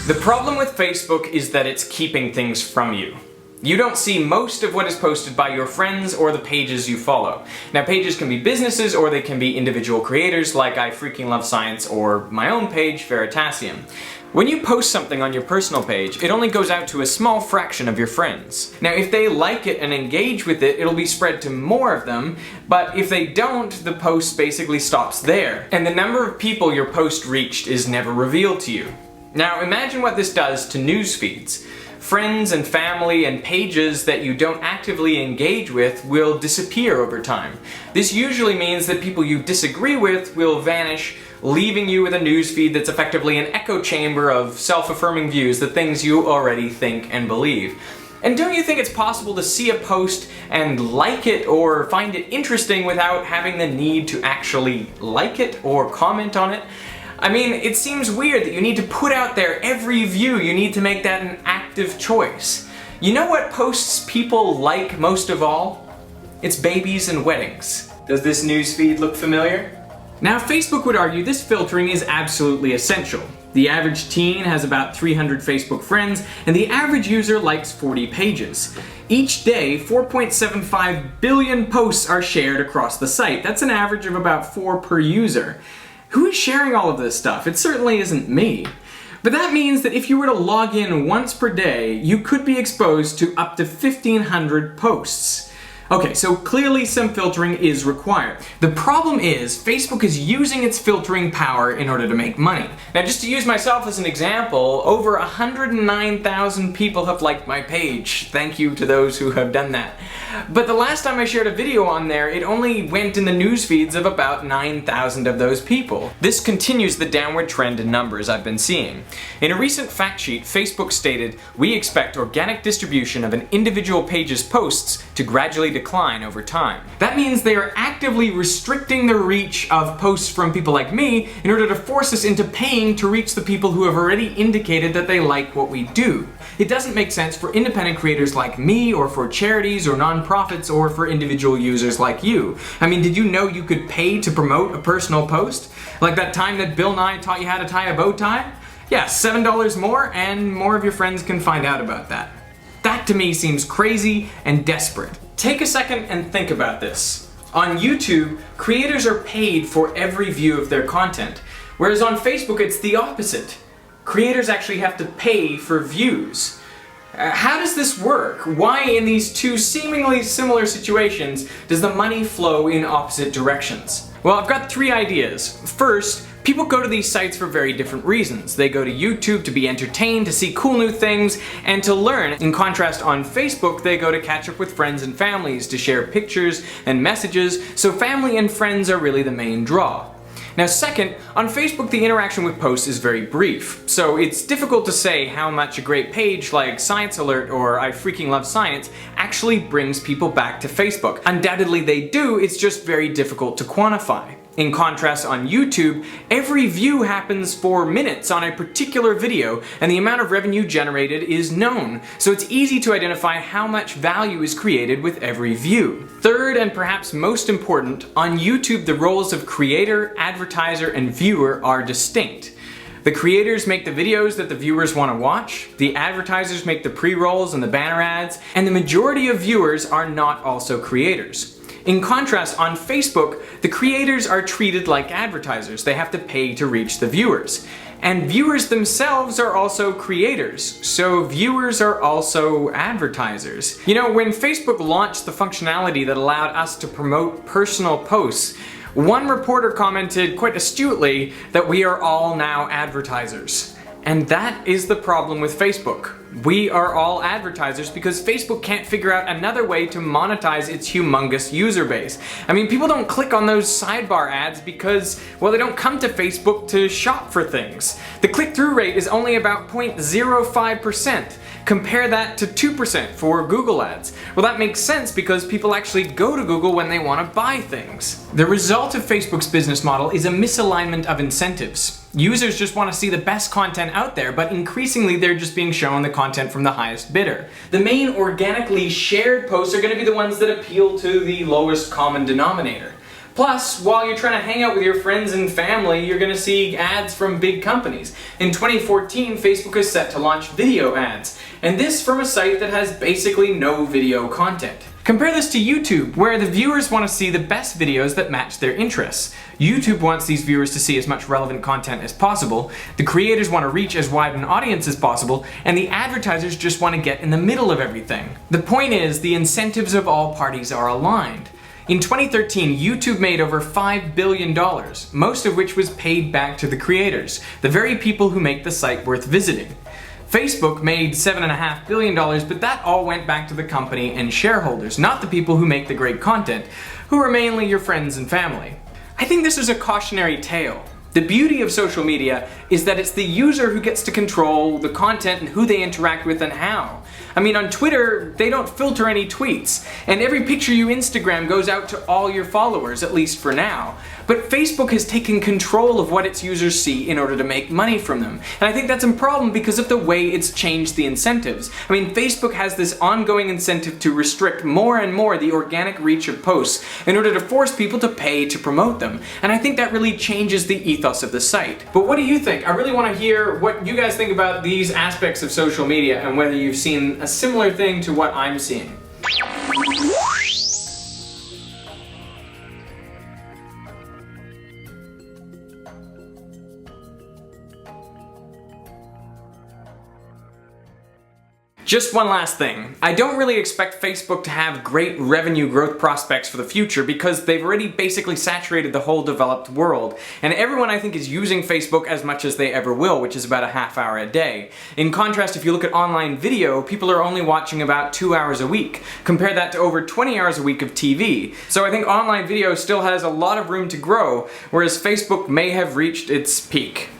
The problem with Facebook is that it's keeping things from you. You don't see most of what is posted by your friends or the pages you follow. Now, pages can be businesses or they can be individual creators like I Freaking Love Science or my own page, Veritasium. When you post something on your personal page, it only goes out to a small fraction of your friends. Now, if they like it and engage with it, it'll be spread to more of them, but if they don't, the post basically stops there. And the number of people your post reached is never revealed to you. Now, imagine what this does to news feeds. Friends and family and pages that you don't actively engage with will disappear over time. This usually means that people you disagree with will vanish, leaving you with a newsfeed that's effectively an echo chamber of self-affirming views, the things you already think and believe. And don't you think it's possible to see a post and like it or find it interesting without having the need to actually like it or comment on it? I mean, it seems weird that you need to put out there every view. You need to make that an active choice. You know what posts people like most of all? It's babies and weddings. Does this newsfeed look familiar? Now, Facebook would argue this filtering is absolutely essential. The average teen has about 300 Facebook friends, and the average user likes 40 pages. Each day, 4.75 billion posts are shared across the site. That's an average of about 4 per user. Who is sharing all of this stuff? It certainly isn't me. But that means that if you were to log in once per day, you could be exposed to up to 1,500 posts. Okay, so clearly some filtering is required. The problem is Facebook is using its filtering power in order to make money. Now, just to use myself as an example, over 109,000 people have liked my page. Thank you to those who have done that. But the last time I shared a video on there, it only went in the news feeds of about 9,000 of those people. This continues the downward trend in numbers I've been seeing. In a recent fact sheet, Facebook stated, "We expect organic distribution of an individual page's posts to gradually decline over time." That means they are actively restricting the reach of posts from people like me in order to force us into paying to reach the people who have already indicated that they like what we do. It doesn't make sense for independent creators like me, or for charities or nonprofits, or for individual users like you. I mean, did you know you could pay to promote a personal post? Like that time that Bill Nye taught you how to tie a bow tie? Yeah, $7 more, and more of your friends can find out about that. That to me seems crazy and desperate. Take a second and think about this. On YouTube, creators are paid for every view of their content, whereas on Facebook it's the opposite. Creators actually have to pay for views. How does this work? Why in these two seemingly similar situations does the money flow in opposite directions? Well, I've got 3 ideas. First, people go to these sites for very different reasons. They go to YouTube to be entertained, to see cool new things, and to learn. In contrast, on Facebook, they go to catch up with friends and families, to share pictures and messages, so family and friends are really the main draw. Now, second, on Facebook the interaction with posts is very brief, so it's difficult to say how much a great page like Science Alert or I Freaking Love Science actually brings people back to Facebook. Undoubtedly they do, it's just very difficult to quantify. In contrast, on YouTube, every view happens for minutes on a particular video, and the amount of revenue generated is known, so it's easy to identify how much value is created with every view. Third, and perhaps most important, on YouTube the roles of creator, advertiser, and viewer are distinct. The creators make the videos that the viewers want to watch, the advertisers make the pre-rolls and the banner ads, and the majority of viewers are not also creators. In contrast, on Facebook, the creators are treated like advertisers. They have to pay to reach the viewers. And viewers themselves are also creators, so viewers are also advertisers. You know, when Facebook launched the functionality that allowed us to promote personal posts, one reporter commented quite astutely that we are all now advertisers. And that is the problem with Facebook. We are all advertisers because Facebook can't figure out another way to monetize its humongous user base. I mean, people don't click on those sidebar ads because, well, they don't come to Facebook to shop for things. The click-through rate is only about 0.05%. Compare that to 2% for Google ads. Well, that makes sense because people actually go to Google when they want to buy things. The result of Facebook's business model is a misalignment of incentives. Users just want to see the best content out there, but increasingly they're just being shown the content from the highest bidder. The main organically shared posts are going to be the ones that appeal to the lowest common denominator. Plus, while you're trying to hang out with your friends and family, you're gonna see ads from big companies. In 2014, Facebook is set to launch video ads, and this from a site that has basically no video content. Compare this to YouTube, where the viewers want to see the best videos that match their interests. YouTube wants these viewers to see as much relevant content as possible, the creators want to reach as wide an audience as possible, and the advertisers just want to get in the middle of everything. The point is, the incentives of all parties are aligned. In 2013, YouTube made over $5 billion, most of which was paid back to the creators, the very people who make the site worth visiting. Facebook made $7.5 billion, but that all went back to the company and shareholders, not the people who make the great content, who are mainly your friends and family. I think this is a cautionary tale. The beauty of social media is that it's the user who gets to control the content and who they interact with and how. I mean, on Twitter, they don't filter any tweets, and every picture you Instagram goes out to all your followers, at least for now. But Facebook has taken control of what its users see in order to make money from them. And I think that's a problem because of the way it's changed the incentives. I mean, Facebook has this ongoing incentive to restrict more and more the organic reach of posts in order to force people to pay to promote them. And I think that really changes the ethos of the site. But what do you think? I really want to hear what you guys think about these aspects of social media and whether you've seen a similar thing to what I'm seeing. Just one last thing. I don't really expect Facebook to have great revenue growth prospects for the future because they've already basically saturated the whole developed world. And everyone, I think, is using Facebook as much as they ever will, which is about a half hour a day. In contrast, if you look at online video, people are only watching about 2 hours a week. Compare that to over 20 hours a week of TV. So I think online video still has a lot of room to grow, whereas Facebook may have reached its peak.